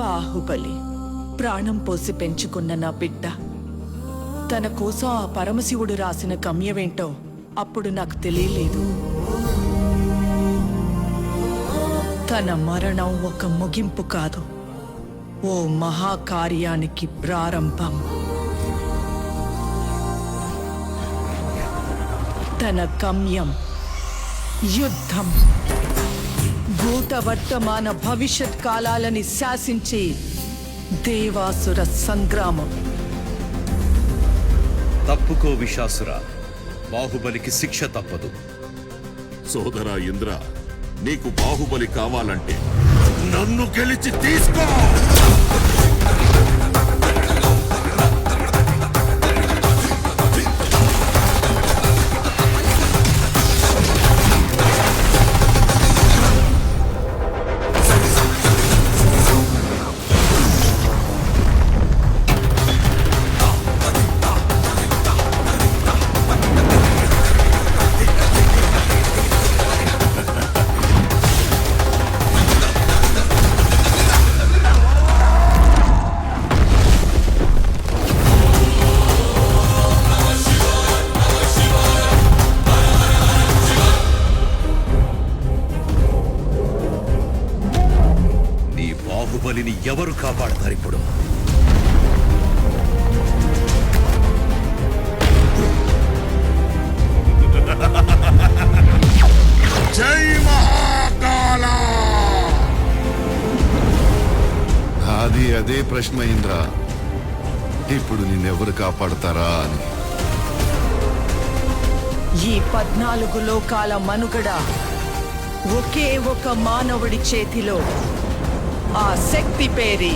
బాహుబలి ప్రాణం పోసి పెంచుకున్న నా బిడ్డ తన కోసం ఆ పరమశివుడు రాసిన గమ్యమేంటో అప్పుడు నాకు తెలియలేదు. తన మరణం ఒక ముగింపు కాదు, ఓ మహాకార్యానికి ప్రారంభం. తన గమ్యం యుద్ధం, భూత వర్తమాన భవిష్యత్ కాలాలని శాసించే దేవాసుర సంగ్రామం. తప్పుకో విశాసుర, బాహుబలికి శిక్ష తప్పదు. సోదరా ఇంద్ర, నీకు బాహుబలి కావాలంటే నన్ను గెలిచి తీసుకో. బాహుబలిని ఎవరు కాపాడతారు ఇప్పుడు? జై మహాకాల! అది అదే ప్రశ్న ఇంద్ర, ఇప్పుడు నిన్నెవరు కాపాడతారా అని. ఈ 14 లోకాల మనుగడ ఒకే ఒక మానవుడి చేతిలో. ఆ శక్తి పేరి